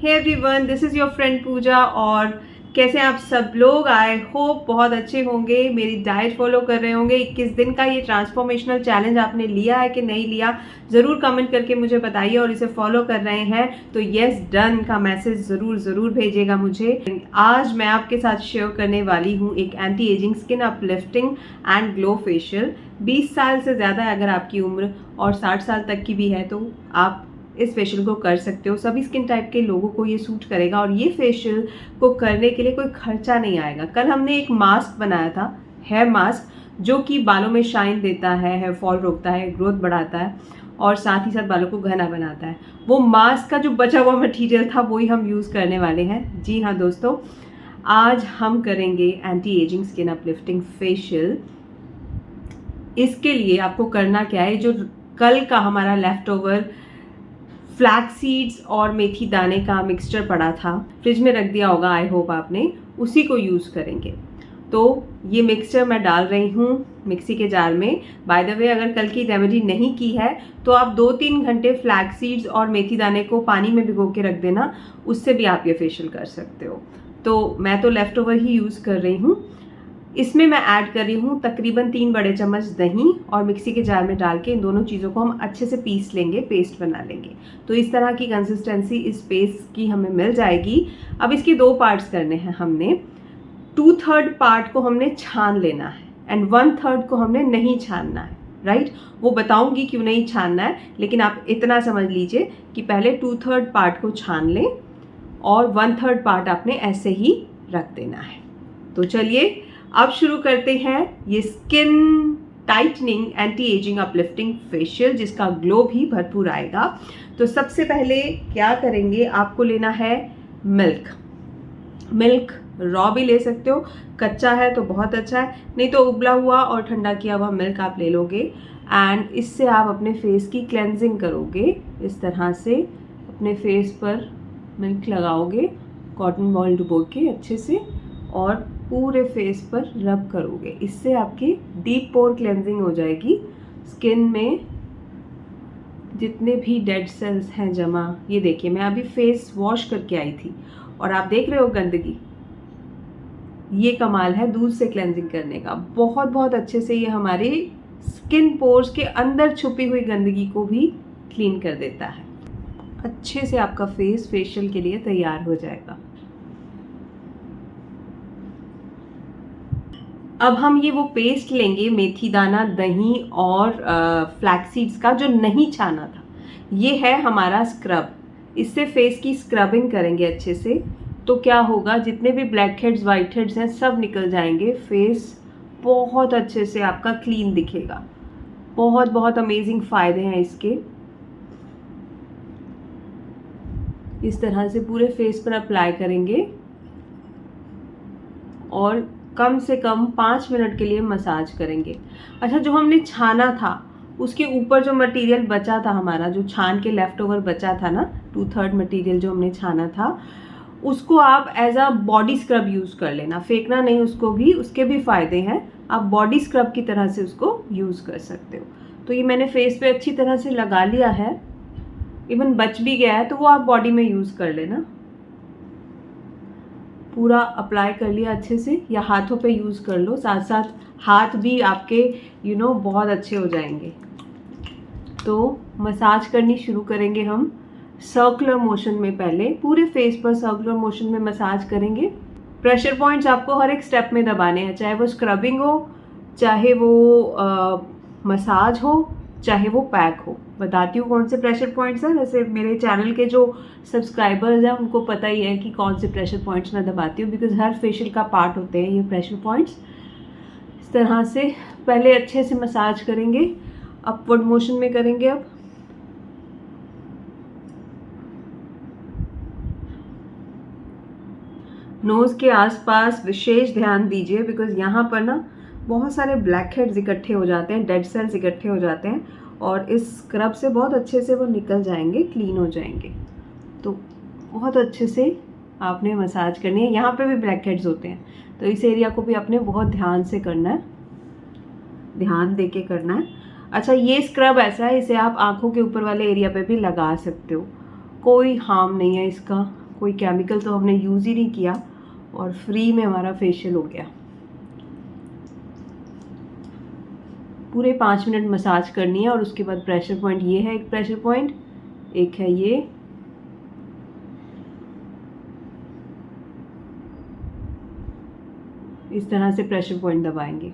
Hey everyone, this is your friend Pooja. और कैसे आप सब लोग? आई होप बहुत अच्छे होंगे, मेरी डाइट फॉलो कर रहे होंगे। 21 दिन का ये ट्रांसफॉर्मेशनल चैलेंज आपने लिया है कि नहीं लिया, ज़रूर कमेंट करके मुझे बताइए। और इसे फॉलो कर रहे हैं तो येस डन का मैसेज ज़रूर भेजिएगा मुझे। आज मैं आपके साथ शेयर करने वाली हूँ एक anti ageing skin uplifting and glow facial. 20 साल से ज़्यादा है अगर आपकी उम्र और 60 साल तक की भी है तो आप इस फेशियल को कर सकते हो। सभी स्किन टाइप के लोगों को ये सूट करेगा और ये फेशियल को करने के लिए कोई खर्चा नहीं आएगा। कल हमने एक मास्क बनाया था, हेयर मास्क, जो कि बालों में शाइन देता है, हेयर फॉल रोकता है, ग्रोथ बढ़ाता है और साथ ही साथ बालों को घना बनाता है। वो मास्क का जो बचा हुआ मटेरियल था वही हम यूज़ करने वाले हैं। जी हाँ दोस्तों, आज हम करेंगे anti ageing skin uplifting facial. इसके लिए आपको करना क्या है, जो कल का हमारा लेफ्ट ओवर फ्लैक्स सीड्स और मेथी दाने का मिक्सचर पड़ा था, फ्रिज में रख दिया होगा आई होप आपने, उसी को यूज़ करेंगे। तो ये मिक्सचर मैं डाल रही हूँ मिक्सी के जार में। बाय द वे, अगर कल की रेमेडी नहीं की है तो आप 2-3 घंटे फ्लैक्स सीड्स और मेथी दाने को पानी में भिगो के रख देना, उससे भी आप ये फेशियल कर सकते हो। तो मैं तो लेफ्ट ओवर ही यूज़ कर रही हूँ। इसमें मैं ऐड कर रही हूँ तकरीबन 3 बड़े चम्मच दही और मिक्सी के जार में डाल के इन दोनों चीज़ों को हम अच्छे से पीस लेंगे, पेस्ट बना लेंगे। तो इस तरह की कंसिस्टेंसी इस पेस्ट की हमें मिल जाएगी। अब इसकी 2 पार्ट्स करने हैं हमने। 2/3 पार्ट को हमने छान लेना है एंड 1/3 को हमने नहीं छानना है, राइट? वो बताऊंगी क्यों नहीं छानना है, लेकिन आप इतना समझ लीजिए कि पहले 2/3 पार्ट को छान लें और 1/3 पार्ट आपने ऐसे ही रख देना है। तो चलिए अब शुरू करते हैं ये skin tightening anti ageing uplifting facial, जिसका ग्लो भी भरपूर आएगा। तो सबसे पहले क्या करेंगे, आपको लेना है मिल्क रॉ भी ले सकते हो, कच्चा है तो बहुत अच्छा है, नहीं तो उबला हुआ और ठंडा किया हुआ मिल्क आप ले लोगे। एंड इससे आप अपने फेस की क्लेंजिंग करोगे। इस तरह से अपने फेस पर मिल्क लगाओगे, कॉटन बॉल डुबो के अच्छे से, और पूरे फेस पर रब करोगे। इससे आपकी डीप पोर क्लेंजिंग हो जाएगी। स्किन में जितने भी डेड सेल्स हैं जमा, ये देखिए मैं अभी फेस वॉश करके आई थी और आप देख रहे हो गंदगी। ये कमाल है दूध से क्लेंजिंग करने का। बहुत अच्छे से ये हमारे स्किन पोर्स के अंदर छुपी हुई गंदगी को भी क्लीन कर देता है। अच्छे से आपका फेस फेशियल के लिए तैयार हो जाएगा। अब हम ये वो पेस्ट लेंगे मेथी दाना, दही और फ्लैक्स सीड्स का, जो नहीं छाना था। ये है हमारा स्क्रब। इससे फेस की स्क्रबिंग करेंगे अच्छे से। तो क्या होगा, जितने भी ब्लैक हेड्स वाइट हेड्स हैं सब निकल जाएंगे। फेस बहुत अच्छे से आपका क्लीन दिखेगा। बहुत अमेजिंग फ़ायदे हैं इसके। इस तरह से पूरे फेस पर अप्लाई करेंगे और कम से कम 5 मिनट के लिए मसाज करेंगे। अच्छा, जो हमने छाना था उसके ऊपर जो मटेरियल बचा था हमारा, जो छान के लेफ्ट ओवर बचा था ना, 2/3 मटेरियल जो हमने छाना था, उसको आप as a body scrub use कर लेना, फेंकना नहीं उसको भी। उसके भी फ़ायदे हैं, आप बॉडी स्क्रब की तरह से उसको यूज़ कर सकते हो। तो ये मैंने फेस पे अच्छी तरह से लगा लिया है। इवन बच भी गया है तो वो आप बॉडी में यूज़ कर लेना। पूरा अप्लाई कर लिया अच्छे से, या हाथों पे यूज़ कर लो, साथ साथ हाथ भी आपके बहुत अच्छे हो जाएंगे। तो मसाज करनी शुरू करेंगे हम सर्कुलर मोशन में। पहले पूरे फेस पर सर्कुलर मोशन में मसाज करेंगे। प्रेशर पॉइंट्स आपको हर एक स्टेप में दबाने हैं, चाहे वो स्क्रबिंग हो, चाहे वो मसाज हो, चाहे वो पैक हो। बताती हूँ कौन से प्रेशर पॉइंट्स हैं। वैसे मेरे चैनल के जो सब्सक्राइबर्स हैं उनको पता ही है कि कौन से प्रेशर पॉइंट्स मैं दबाती हूँ, बिकॉज हर फेशियल का पार्ट होते हैं ये प्रेशर पॉइंट्स। इस तरह से पहले अच्छे से मसाज करेंगे, अपवर्ड मोशन में करेंगे। अब नोज़ के आसपास विशेष ध्यान दीजिए, बिकॉज यहाँ पर ना बहुत सारे ब्लैक हेड्स इकट्ठे हो जाते हैं, डेड सेल्स इकट्ठे हो जाते हैं, और इस स्क्रब से बहुत अच्छे से वो निकल जाएंगे, क्लीन हो जाएंगे। तो बहुत अच्छे से आपने मसाज करनी है। यहाँ पे भी ब्लैक हेड्स होते हैं तो इस एरिया को भी आपने बहुत ध्यान से करना है, ध्यान दे के करना है। अच्छा, ये स्क्रब ऐसा है, इसे आप आँखों के ऊपर वाले एरिया पे भी लगा सकते हो, कोई हार्म नहीं है इसका। कोई केमिकल तो हमने यूज़ ही नहीं किया और फ्री में हमारा फेशियल हो गया। पूरे 5 मिनट मसाज करनी है और उसके बाद प्रेशर पॉइंट, ये है एक प्रेशर पॉइंट, एक है ये, इस तरह से प्रेशर पॉइंट दबाएंगे।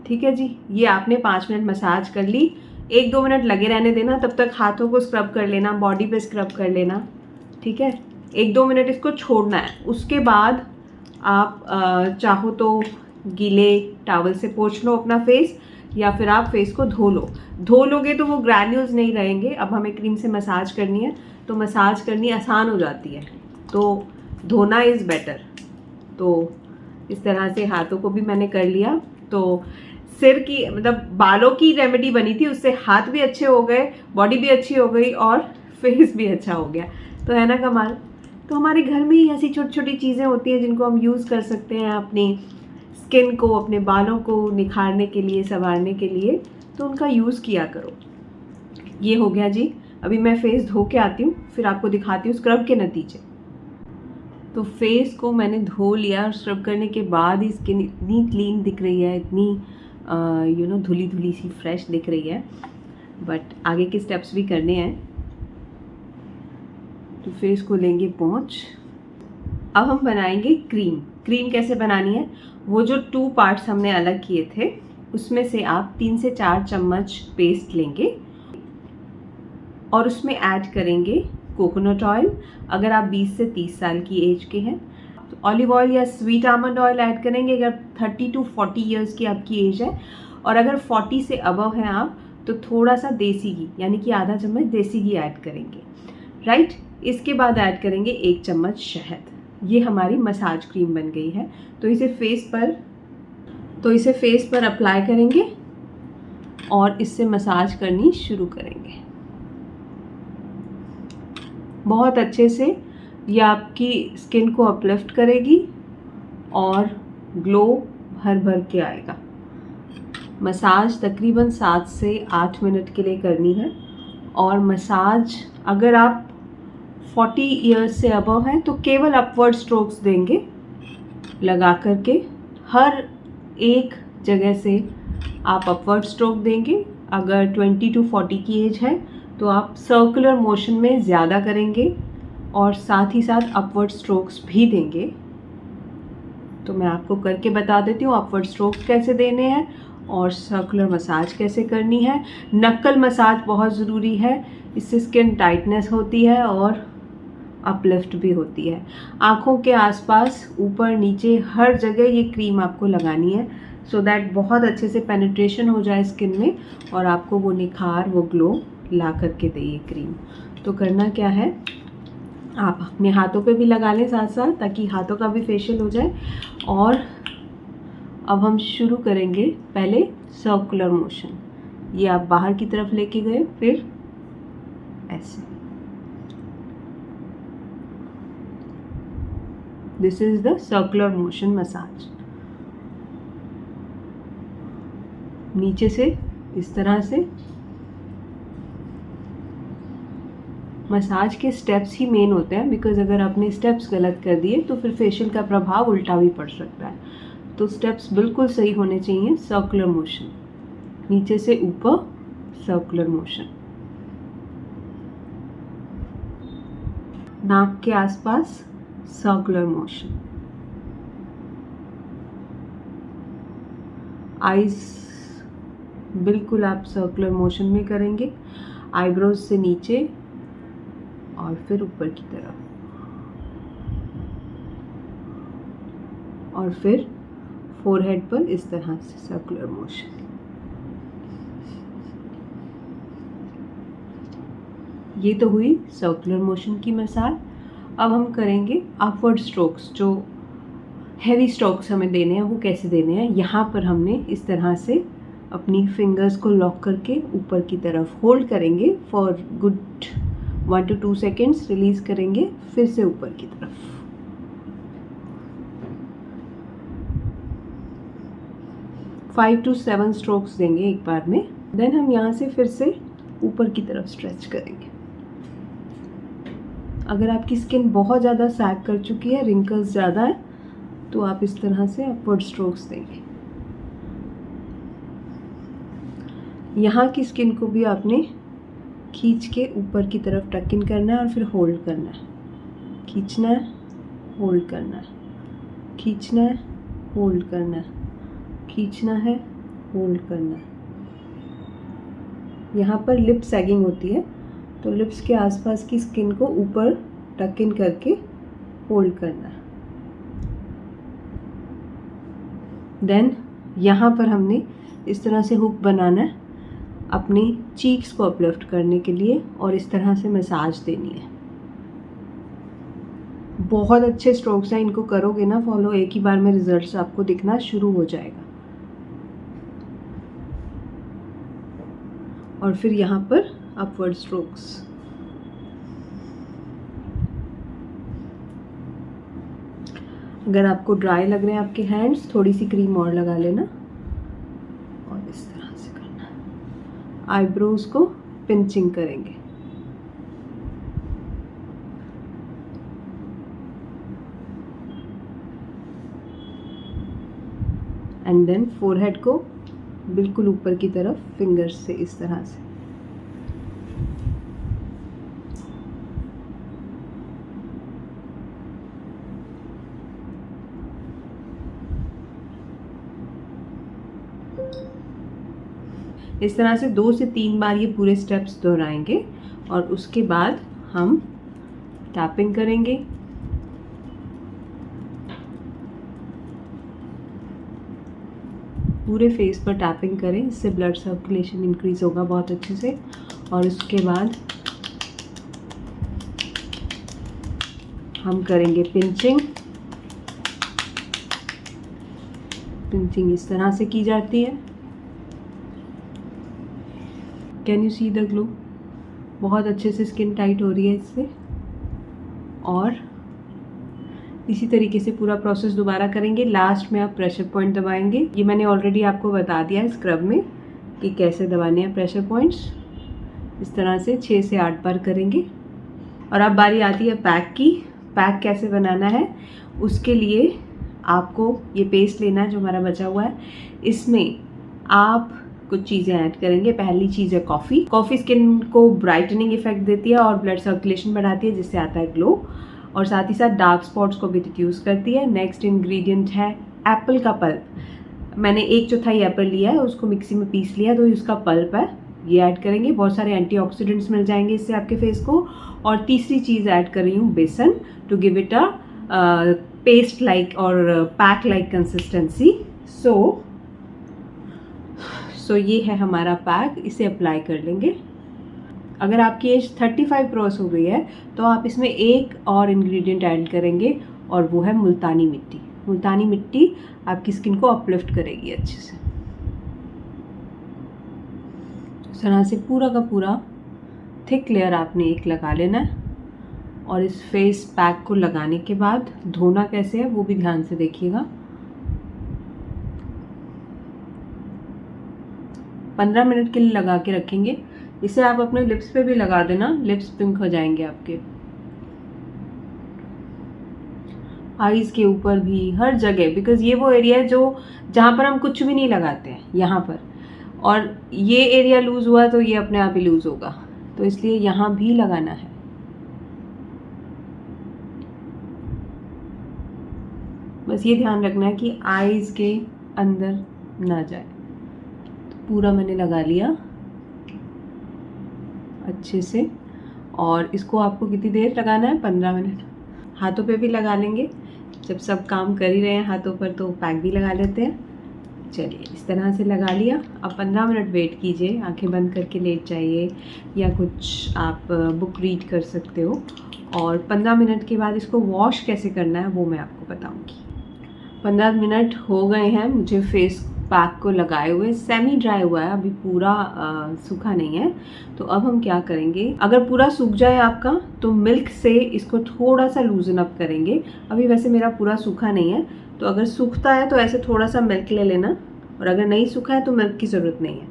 ठीक है जी, ये आपने 5 मिनट मसाज कर ली। 1-2 मिनट लगे रहने देना, तब तक हाथों को स्क्रब कर लेना, बॉडी पे स्क्रब कर लेना। ठीक है, 1-2 मिनट इसको छोड़ना है। उसके बाद आप चाहो तो गीले टॉवल से पोंछ लो अपना फेस, या फिर आप फेस को धो लो। धो लोगे तो वो ग्रैन्यूल्स नहीं रहेंगे। अब हमें क्रीम से मसाज करनी है तो मसाज करनी आसान हो जाती है, तो धोना इज़ बेटर। तो इस तरह से हाथों को भी मैंने कर लिया। तो सिर की मतलब बालों की रेमेडी बनी थी, उससे हाथ भी अच्छे हो गए, बॉडी भी अच्छी हो गई और फेस भी अच्छा हो गया। तो है ना कमाल। तो हमारे घर में ही ऐसी छोटी छोटी चीज़ें होती हैं जिनको हम यूज़ कर सकते हैं अपनी स्किन को, अपने बालों को निखारने के लिए, संवारने के लिए। तो उनका यूज़ किया करो। ये हो गया जी। अभी मैं फेस धो के आती हूँ, फिर आपको दिखाती हूँ स्क्रब के नतीजे। तो फेस को मैंने धो लिया और स्क्रब करने के बाद ही स्किन इतनी क्लीन दिख रही है, इतनी धुली धुली सी फ्रेश दिख रही है। बट आगे के स्टेप्स भी करने हैं। तो फेस को लेंगे पोंछ। अब हम बनाएंगे क्रीम। क्रीम कैसे बनानी है, वो जो 2 पार्ट्स हमने अलग किए थे उसमें से आप 3 से 4 चम्मच पेस्ट लेंगे और उसमें ऐड करेंगे कोकोनट ऑयल। अगर आप 20 से 30 साल की एज के हैं तो ऑलिव ऑयल या स्वीट आमंड ऑयल ऐड करेंगे अगर 30 to 40 ईयर्स की आपकी एज है। और अगर 40 से अबव हैं आप तो थोड़ा सा देसी घी, यानी कि आधा चम्मच देसी घी ऐड करेंगे। राइट, इसके बाद ऐड करेंगे 1 चम्मच शहद। ये हमारी मसाज क्रीम बन गई है। तो इसे फेस पर अप्लाई करेंगे और इससे मसाज करनी शुरू करेंगे बहुत अच्छे से। ये आपकी स्किन को अपलिफ्ट करेगी और ग्लो भर भर के आएगा। मसाज तकरीबन 7 से 8 मिनट के लिए करनी है। और मसाज अगर आप 40 ईयर्स से अबव हैं तो केवल अपवर्ड स्ट्रोक्स देंगे लगा करके। हर एक जगह से आप अपवर्ड स्ट्रोक देंगे। अगर 20 to 40 की एज है तो आप सर्कुलर मोशन में ज़्यादा करेंगे और साथ ही साथ अपवर्ड स्ट्रोक्स भी देंगे। तो मैं आपको करके बता देती हूँ अपवर्ड स्ट्रोक्स कैसे देने हैं और सर्कुलर मसाज कैसे करनी है। नक्कल मसाज बहुत ज़रूरी है, इससे स्किन टाइटनेस होती है और अपलिफ्ट भी होती है। आँखों के आसपास, ऊपर नीचे, हर जगह ये क्रीम आपको लगानी है सो दैट बहुत अच्छे से पेनिट्रेशन हो जाए स्किन में और आपको वो निखार, वो ग्लो ला करके दे ये क्रीम। तो करना क्या है, आप अपने हाथों पे भी लगा लें साथ साथ, ताकि हाथों का भी फेशियल हो जाए। और अब हम शुरू करेंगे पहले सर्कुलर मोशन। ये आप बाहर की तरफ लेके गए, फिर ऐसे। This is the circular motion massage. नीचे से इस तरह से। मसाज के स्टेप्स ही मेन होते हैं, बिकॉज अगर आपने स्टेप्स गलत कर दिए तो फिर फेशियल का प्रभाव उल्टा भी पड़ सकता है। तो स्टेप्स बिल्कुल सही होने चाहिए। सर्कुलर मोशन, नीचे से ऊपर सर्कुलर मोशन, नाक के आसपास सर्कुलर मोशन, आईज बिल्कुल आप सर्कुलर मोशन में करेंगे, आईब्रोज से नीचे और फिर ऊपर की तरफ, और फिर फोरहेड पर इस तरह से सर्कुलर मोशन। ये तो हुई सर्कुलर मोशन की मसाज। अब हम करेंगे अपवर्ड स्ट्रोक्स। जो हैवी स्ट्रोक्स हमें देने हैं वो कैसे देने हैं, यहाँ पर हमने इस तरह से अपनी फिंगर्स को लॉक करके ऊपर की तरफ होल्ड करेंगे for good 1 to 2 seconds, release करेंगे, फिर से ऊपर की तरफ। फाइव to 7 स्ट्रोक्स देंगे एक बार में। देन हम यहाँ से फिर से ऊपर की तरफ स्ट्रेच करेंगे। अगर आपकी स्किन बहुत ज़्यादा सैग कर चुकी है, रिंकल्स ज़्यादा है, तो आप इस तरह से अपवर्ड स्ट्रोक्स देंगे। यहाँ की स्किन को भी आपने खींच के ऊपर की तरफ टक इन करना है और फिर होल्ड करना है। खींचना है, होल्ड करना है, खींचना है, होल्ड करना है, खींचना है, होल्ड करना है। यहाँ पर लिप सैगिंग होती है, तो लिप्स के आसपास की स्किन को ऊपर टक इन करके होल्ड करना है। देन यहाँ पर हमने इस तरह से हुक बनाना है अपनी चीक्स को अपलिफ्ट करने के लिए और इस तरह से मसाज देनी है। बहुत अच्छे स्ट्रोक्स हैं, इनको करोगे ना फॉलो, एक ही बार में रिजल्ट्स आपको दिखना शुरू हो जाएगा। और फिर यहाँ पर अपवर्ड स्ट्रोक्स। अगर आपको ड्राई लग रहे हैं आपके हैंड्स, थोड़ी सी क्रीम और लगा लेना और इस तरह से करना। आईब्रोज को पिंचिंग करेंगे। एंड देन फोरहेड को बिल्कुल ऊपर की तरफ फिंगर्स से इस तरह से। इस तरह से 2 से 3 बार ये पूरे स्टेप्स दोहराएंगे और उसके बाद हम टैपिंग करेंगे। पूरे फेस पर टैपिंग करें, इससे ब्लड सर्कुलेशन इंक्रीज होगा बहुत अच्छे से। और उसके बाद हम करेंगे पिंचिंग। पिंचिंग इस तरह से की जाती है। Can you see the glow? बहुत अच्छे से स्किन टाइट हो रही है इससे। और इसी तरीके से पूरा प्रोसेस दोबारा करेंगे। लास्ट में आप प्रेशर पॉइंट दबाएंगे। ये मैंने ऑलरेडी आपको बता दिया है स्क्रब में कि कैसे दबाने हैं प्रेशर पॉइंट्स। इस तरह से 6 से 8 बार करेंगे। और अब बारी आती है पैक की। पैक कैसे बनाना है, उसके लिए आपको ये पेस्ट लेना है जो हमारा बचा हुआ है। इसमें आप कुछ चीज़ें ऐड करेंगे। पहली चीज़ है कॉफ़ी। कॉफ़ी स्किन को ब्राइटनिंग इफेक्ट देती है और ब्लड सर्कुलेशन बढ़ाती है, जिससे आता है ग्लो। और साथ ही साथ डार्क स्पॉट्स को भी रिड्यूस करती है। नेक्स्ट इंग्रेडिएंट है एप्पल का पल्प। मैंने 1/4 एप्पल लिया है, उसको मिक्सी में पीस लिया, तो उसका पल्प है, ये ऐड करेंगे। बहुत सारे एंटीऑक्सीडेंट्स मिल जाएंगे इससे आपके फेस को। और तीसरी चीज़ ऐड कर रही हूँ बेसन, to give it a paste like और पैक लाइक कंसिस्टेंसी। सो ये है हमारा पैक, इसे अप्लाई कर लेंगे। अगर आपकी एज 35 क्रॉस हो गई है तो आप इसमें एक और इंग्रेडिएंट ऐड करेंगे और वो है मुल्तानी मिट्टी। मुल्तानी मिट्टी आपकी स्किन को अपलिफ्ट करेगी अच्छे से। इस तरह से पूरा का पूरा थिक लेयर आपने एक लगा लेना है। और इस फेस पैक को लगाने के बाद धोना कैसे है वो भी ध्यान से देखिएगा। 15 मिनट के लिए लगा के रखेंगे। इसे आप अपने लिप्स पे भी लगा देना, लिप्स पिंक हो जाएंगे आपके। आईज के ऊपर भी, हर जगह, बिकॉज ये वो एरिया है जो जहाँ पर हम कुछ भी नहीं लगाते हैं, यहाँ पर। और ये एरिया लूज हुआ तो ये अपने आप ही लूज होगा, तो इसलिए यहाँ भी लगाना है। बस ये ध्यान रखना है कि आईज के अंदर ना जाए। तो पूरा मैंने लगा लिया अच्छे से। और इसको आपको कितनी देर लगाना है? 15 मिनट। हाथों पे भी लगा लेंगे, जब सब काम कर ही रहे हैं हाथों पर तो पैक भी लगा लेते हैं। चलिए, इस तरह से लगा लिया। अब 15 मिनट वेट कीजिए, आंखें बंद करके लेट जाइए या कुछ आप बुक रीड कर सकते हो। और 15 मिनट के बाद इसको वॉश कैसे करना है वो मैं आपको बताऊंगी। 15 मिनट हो गए हैं मुझे फेस पैक को लगाए हुए। सेमी ड्राई हुआ है, अभी पूरा सूखा नहीं है। तो अब हम क्या करेंगे, अगर पूरा सूख जाए आपका तो मिल्क से इसको थोड़ा सा लूजन अप करेंगे। अभी वैसे मेरा पूरा सूखा नहीं है, तो अगर सूखता है तो ऐसे थोड़ा सा मिल्क ले लेना, और अगर नहीं सूखा है तो मिल्क की ज़रूरत नहीं है।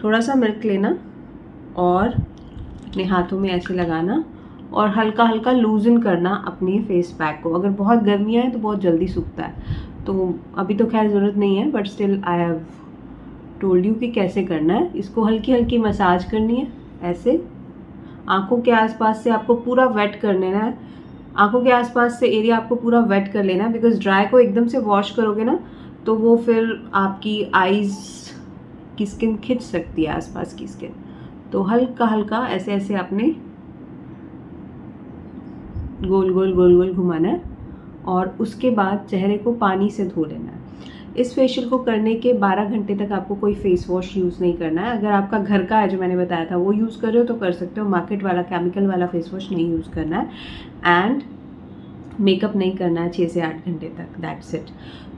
थोड़ा सा मिल्क लेना और अपने हाथों में ऐसे लगाना और हल्का हल्का लूजन करना अपने फेस पैक को। अगर बहुत गर्मियाँ हैं तो बहुत जल्दी सूखता है, तो अभी तो खैर ज़रूरत नहीं है, but still I have told you कि कैसे करना है। इसको हल्की हल्की मसाज करनी है ऐसे, आंखों के आसपास से आपको पूरा वेट कर लेना है। आंखों के आसपास से एरिया आपको पूरा वेट कर लेना है, बिकॉज ड्राई को एकदम से वॉश करोगे ना तो वो फिर आपकी आईज की स्किन खिंच सकती है, आसपास की स्किन। तो हल्का हल्का ऐसे ऐसे आपने गोल गोल गोल गोल घुमाना है और उसके बाद चेहरे को पानी से धो लेना है। इस फेशियल को करने के 12 घंटे तक आपको कोई फेस वॉश यूज़ नहीं करना है। अगर आपका घर का है जो मैंने बताया था वो यूज़ कर रहे हो तो कर सकते हो, मार्केट वाला केमिकल वाला फेस वॉश नहीं यूज़ करना है। एंड मेकअप नहीं करना है 6 से 8 घंटे तक, दैट्स इट।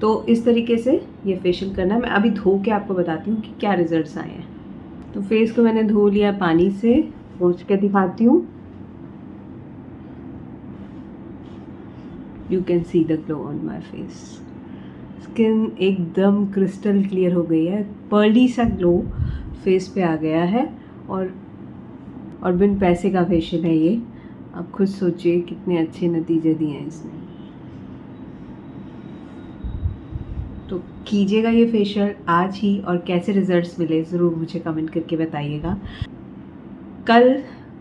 तो इस तरीके से ये फेशियल करना है। मैं अभी धो के आपको बताती हूँ कि क्या रिजल्ट्स आए हैं। तो फेस को मैंने धो लिया पानी से, पोंछ के दिखाती हूँ। You can see the glow on my face. Skin एकदम क्रिस्टल क्लियर हो गई है, पर्ली सा ग्लो फेस पे आ गया है। और बिन पैसे का फेशियल है ये। आप खुद सोचिए कितने अच्छे नतीजे दिए हैं इसने। तो कीजिएगा ये फेशियल आज ही, और कैसे रिजल्ट्स मिले ज़रूर मुझे कमेंट करके बताइएगा। कल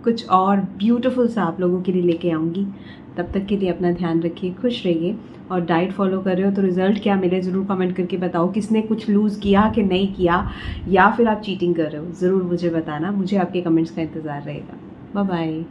कुछ और ब्यूटीफुल सा आप लोगों के लिए लेके आऊँगी। तब तक के लिए अपना ध्यान रखिए, खुश रहिए, और डाइट फॉलो कर रहे हो तो रिज़ल्ट क्या मिले ज़रूर कमेंट करके बताओ। किसने कुछ लूज़ किया कि नहीं किया, या फिर आप चीटिंग कर रहे हो, ज़रूर मुझे बताना। मुझे आपके कमेंट्स का इंतज़ार रहेगा। Bye bye.